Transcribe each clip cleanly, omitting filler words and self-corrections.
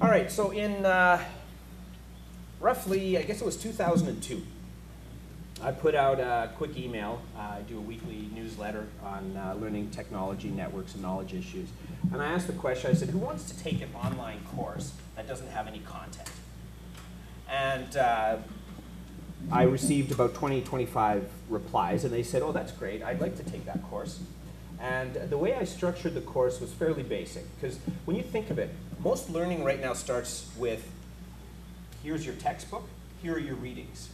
All right, so in roughly, I guess it was 2002, I put out a quick email. I do a weekly newsletter on learning technology, networks, and knowledge issues. And I asked the question, I said, who wants to take an online course that doesn't have any content? And I received about 20, 25 replies, and they said, oh, that's great, I'd like to take that course. And the way I structured the course was fairly basic, because when you think of it, most learning right now starts with, here's your textbook, here are your readings.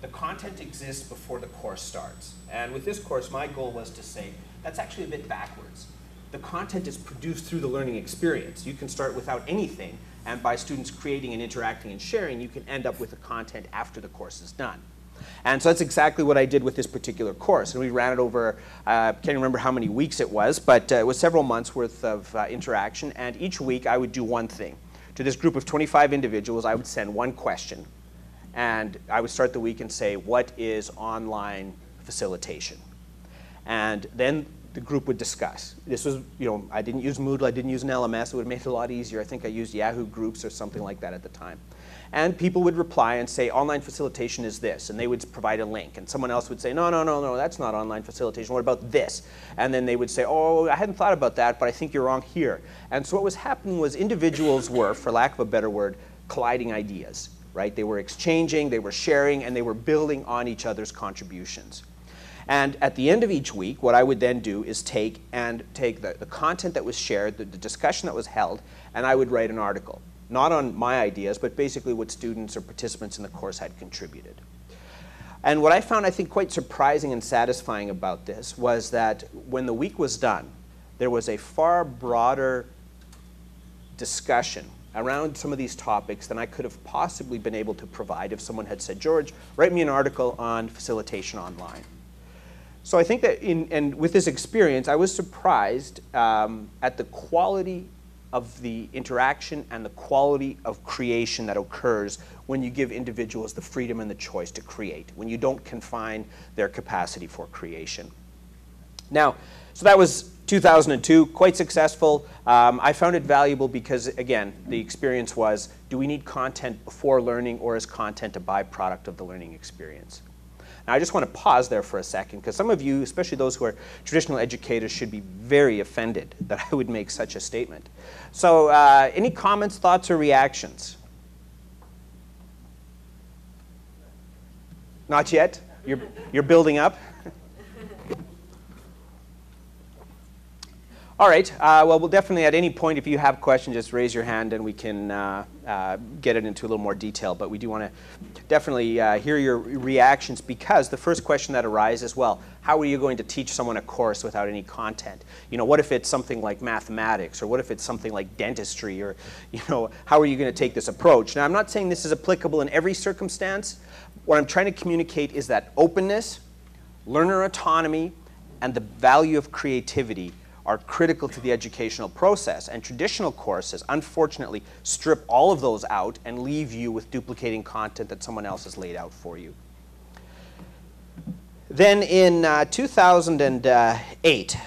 The content exists before the course starts. And with this course, my goal was to say, that's actually a bit backwards. The content is produced through the learning experience. You can start without anything, and by students creating and interacting and sharing, you can end up with the content after the course is done. And so that's exactly what I did with this particular course. And we ran it over, I can't remember how many weeks it was, but it was several months worth of interaction. And each week I would do one thing. To this group of 25 individuals, I would send one question. And I would start the week and say, what is online facilitation? And then the group would discuss. This was, I didn't use Moodle, I didn't use an LMS. It would have made it a lot easier. I think I used Yahoo Groups or something like that at the time. And people would reply and say, online facilitation is this, and they would provide a link. And someone else would say, no, no, no, no, that's not online facilitation. What about this? And then they would say, oh, I hadn't thought about that, but I think you're wrong here. And so what was happening was individuals were, for lack of a better word, colliding ideas, right? They were exchanging, they were sharing, and they were building on each other's contributions. And at the end of each week, what I would then do is take the content that was shared, the discussion that was held, and I would write an article. Not on my ideas, but basically what students or participants in the course had contributed. And what I found, I think, quite surprising and satisfying about this was that when the week was done, there was a far broader discussion around some of these topics than I could have possibly been able to provide if someone had said, George, write me an article on facilitation online. So I think that and with this experience, I was surprised at the quality of the interaction and the quality of creation that occurs when you give individuals the freedom and the choice to create, when you don't confine their capacity for creation. Now, so that was 2002, quite successful. I found it valuable because, again, the experience was, do we need content before learning, or is content a byproduct of the learning experience? Now, I just want to pause there for a second, because some of you, especially those who are traditional educators, should be very offended that I would make such a statement. So any comments, thoughts, or reactions? Not yet? You're building up? All right. Well, we'll definitely, at any point, if you have questions, just raise your hand and we can get it into a little more detail. But we do want to definitely hear your reactions, because the first question that arises, well, how are you going to teach someone a course without any content? What if it's something like mathematics, or what if it's something like dentistry, or, how are you going to take this approach? Now, I'm not saying this is applicable in every circumstance. What I'm trying to communicate is that openness, learner autonomy, and the value of creativity are critical to the educational process. And traditional courses, unfortunately, strip all of those out and leave you with duplicating content that someone else has laid out for you. Then in 2008,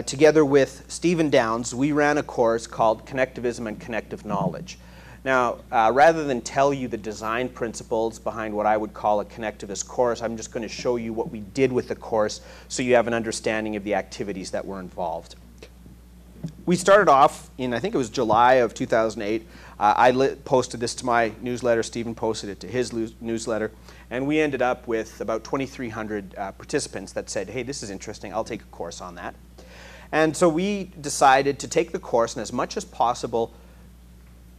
together with Stephen Downs, we ran a course called Connectivism and Connective Knowledge. Now, rather than tell you the design principles behind what I would call a connectivist course, I'm just going to show you what we did with the course so you have an understanding of the activities that were involved. We started off in, I think it was July of 2008. I posted this to my newsletter. Stephen posted it to his newsletter. And we ended up with about 2,300 participants that said, hey, this is interesting. I'll take a course on that. And so we decided to take the course and, as much as possible,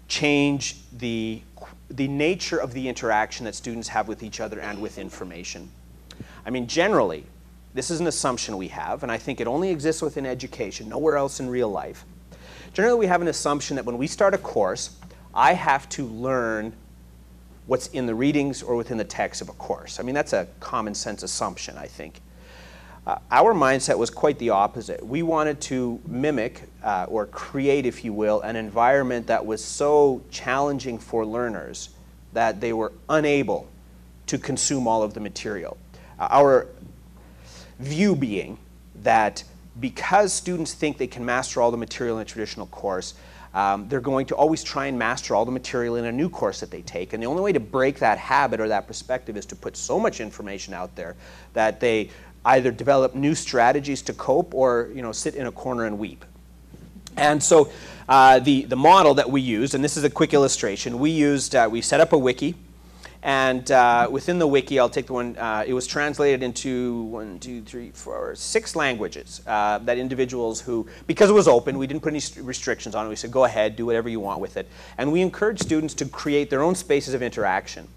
change the nature of the interaction that students have with each other and with information. I mean, generally, this is an assumption we have, and I think it only exists within education, nowhere else in real life. Generally, we have an assumption that when we start a course, I have to learn what's in the readings or within the text of a course. I mean, that's a common sense assumption, I think. Our mindset was quite the opposite. We wanted to mimic or create, if you will, an environment that was so challenging for learners that they were unable to consume all of the material. Our view being that because students think they can master all the material in a traditional course, they're going to always try and master all the material in a new course that they take. And the only way to break that habit or that perspective is to put so much information out there that they either develop new strategies to cope or sit in a corner and weep. And so the model that we used, and this is a quick illustration, we set up a wiki. And within the wiki, I'll take the one, it was translated into 6 languages that individuals who, because it was open, we didn't put any restrictions on it. We said, go ahead, do whatever you want with it. And we encouraged students to create their own spaces of interaction.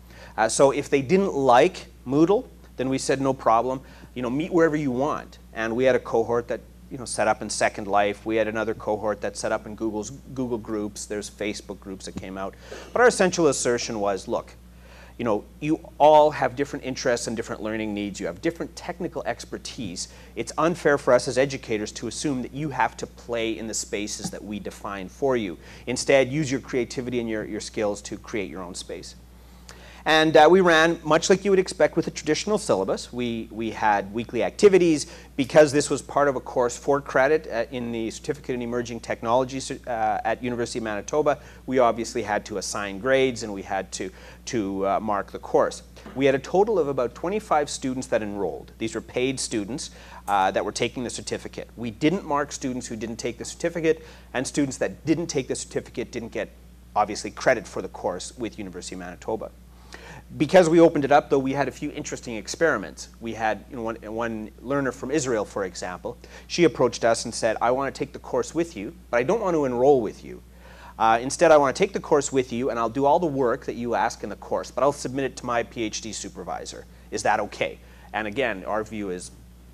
So if they didn't like Moodle, then we said, no problem, meet wherever you want. And we had a cohort that set up in Second Life. We had another cohort that set up in Google Groups. There's Facebook groups that came out. But our essential assertion was, look, you all have different interests and different learning needs. You have different technical expertise. It's unfair for us as educators to assume that you have to play in the spaces that we define for you. Instead, use your creativity and your skills to create your own space. And we ran, much like you would expect with a traditional syllabus, we had weekly activities. Because this was part of a course for credit in the Certificate in Emerging Technologies at University of Manitoba, we obviously had to assign grades and we had to mark the course. We had a total of about 25 students that enrolled. These were paid students that were taking the certificate. We didn't mark students who didn't take the certificate, and students that didn't take the certificate didn't get, obviously, credit for the course with University of Manitoba. Because we opened it up, though, we had a few interesting experiments. We had one learner from Israel, for example. She approached us and said, I want to take the course with you, but I don't want to enroll with you. Instead, I want to take the course with you, and I'll do all the work that you ask in the course, but I'll submit it to my PhD supervisor. Is that okay? And again, our view is,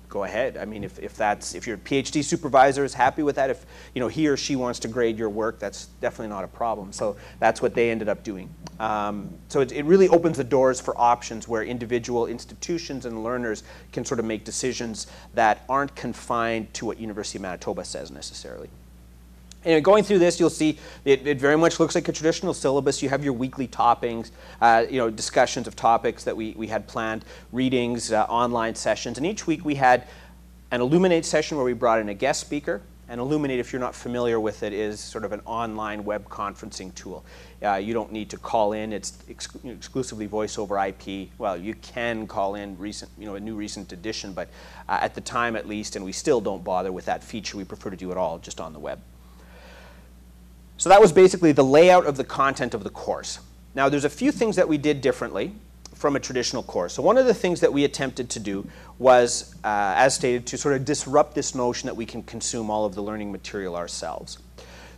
go ahead. I mean, if your PhD supervisor is happy with that, if he or she wants to grade your work, that's definitely not a problem. So that's what they ended up doing. So it really opens the doors for options where individual institutions and learners can sort of make decisions that aren't confined to what University of Manitoba says necessarily. And going through this, you'll see it very much looks like a traditional syllabus. You have your weekly toppings, discussions of topics that we had planned, readings, online sessions. And each week we had an Illuminate session where we brought in a guest speaker. And Illuminate, if you're not familiar with it, is sort of an online web conferencing tool. You don't need to call in. It's exclusively voice over IP. Well, you can call in a new recent edition, but at the time at least, and we still don't bother with that feature. We prefer to do it all just on the web. So that was basically the layout of the content of the course. Now, there's a few things that we did differently from a traditional course. So one of the things that we attempted to do was, as stated, to sort of disrupt this notion that we can consume all of the learning material ourselves.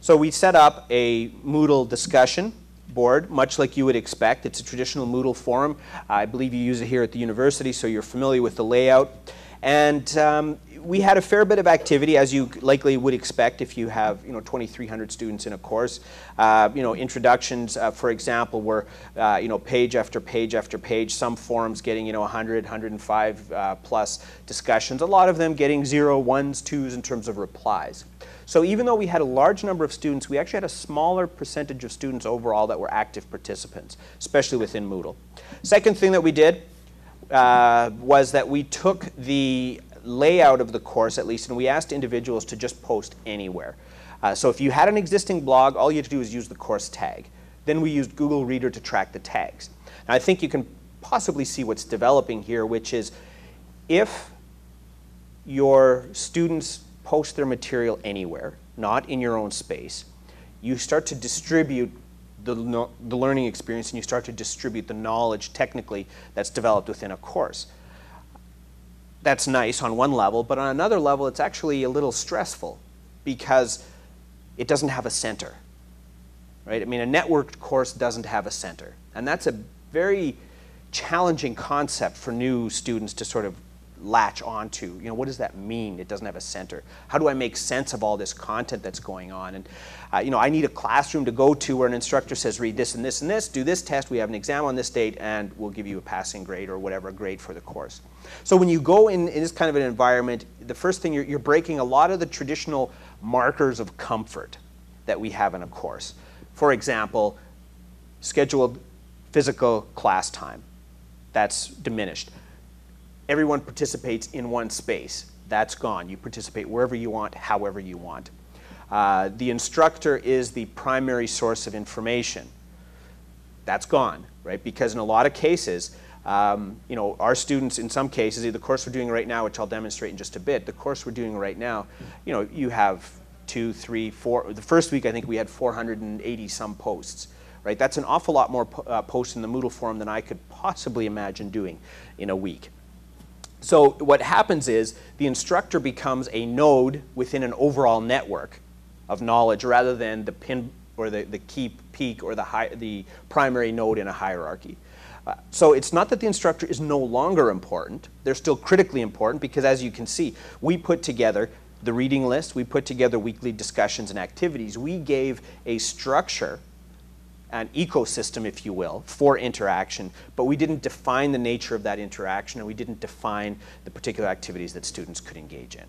So we set up a Moodle discussion board, much like you would expect. It's a traditional Moodle forum. I believe you use it here at the university, so you're familiar with the layout. And we had a fair bit of activity, as you likely would expect if you have 2,300 students in a course. Introductions, for example, were page after page after page. Some forums getting 100, 105 plus discussions. A lot of them getting 0, 1s, 2s in terms of replies. So even though we had a large number of students, we actually had a smaller percentage of students overall that were active participants, especially within Moodle. Second thing that we did was that we took the layout of the course, at least, and we asked individuals to just post anywhere. So if you had an existing blog, all you had to do is use the course tag. Then we used Google Reader to track the tags. Now, I think you can possibly see what's developing here, which is if your students post their material anywhere, not in your own space, you start to distribute the learning experience, and you start to distribute the knowledge technically that's developed within a course. That's nice on one level, but on another level it's actually a little stressful because it doesn't have a center, right? I mean, a networked course doesn't have a center, and that's a very challenging concept for new students to sort of latch onto. What does that mean? It doesn't have a center. How do I make sense of all this content that's going on? And I need a classroom to go to where an instructor says, read this and this and this, do this test, we have an exam on this date, and we'll give you a passing grade or whatever grade for the course. So when you go in this kind of an environment, the first thing, you're breaking a lot of the traditional markers of comfort that we have in a course. For example, scheduled physical class time. That's diminished. Everyone participates in one space. That's gone. You participate wherever you want, however you want. The instructor is the primary source of information. That's gone, right? Because in a lot of cases, you know, our students, in some cases, the course we're doing right now, which I'll demonstrate in just a bit, the course we're doing right now, you know, you have 2, 3, 4, the first week I think we had 480 some posts, right? That's an awful lot more posts in the Moodle forum than I could possibly imagine doing in a week. So what happens is the instructor becomes a node within an overall network of knowledge rather than the pin or the key peak or the primary node in a hierarchy. So it's not that the instructor is no longer important. They're still critically important because, as you can see, we put together the reading list, we put together weekly discussions and activities. We gave a structure, an ecosystem, if you will, for interaction, but we didn't define the nature of that interaction and we didn't define the particular activities that students could engage in.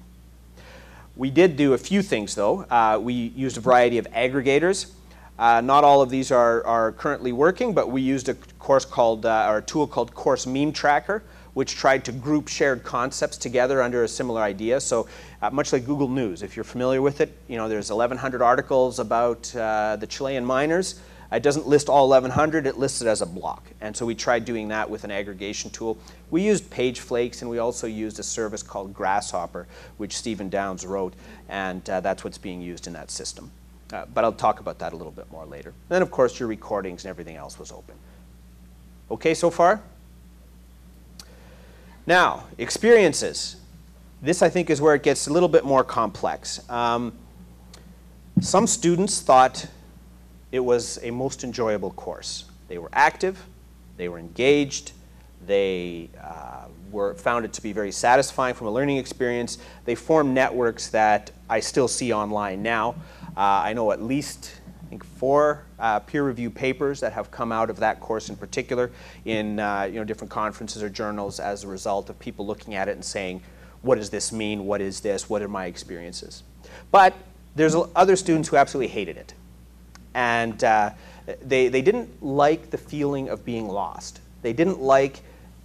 We did do a few things, though. We used a variety of aggregators. Not all of these are currently working, but we used a course called, or a tool called Course Meme Tracker, which tried to group shared concepts together under a similar idea. So much like Google News, if you're familiar with it, you know, there's 1,100 articles about the Chilean miners. It doesn't list all 1,100, it lists it as a block. And so we tried doing that with an aggregation tool. We used page flakes, and we also used a service called Grasshopper, which Stephen Downes wrote, and that's what's being used in that system. But I'll talk about that a little bit more later. And then, of course, your recordings and everything else was open. Okay so far? Now, experiences. This, I think, is where it gets a little bit more complex. Some students thought it was a most enjoyable course. They were active, they were engaged, they found it to be very satisfying from a learning experience. They formed networks that I still see online now. I know at least, I think, 4 peer-reviewed papers that have come out of that course in particular in you know, different conferences or journals as a result of people looking at it and saying, what does this mean? What is this? What are my experiences? But there's other students who absolutely hated it. And they didn't like the feeling of being lost. They didn't like,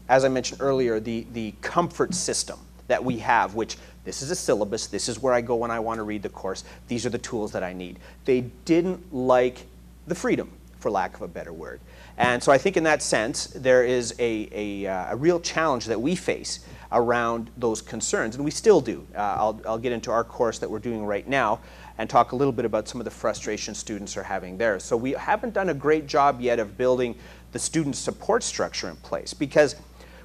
as I mentioned earlier, the comfort system that we have, which this is a syllabus, this is where I go when I want to read the course, these are the tools that I need. They didn't like the freedom, for lack of a better word. And so I think in that sense, there is a real challenge that we face around those concerns, and we still do. I'll get into our course that we're doing right now and talk a little bit about some of the frustration students are having there. So we haven't done a great job yet of building the student support structure in place because,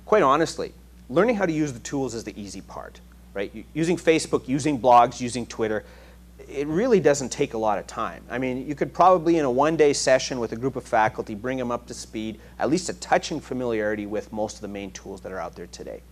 quite honestly, learning how to use the tools is the easy part, right? Using Facebook, using blogs, using Twitter, it really doesn't take a lot of time. I mean, you could probably in a one-day session with a group of faculty bring them up to speed, at least a touching familiarity with most of the main tools that are out there today.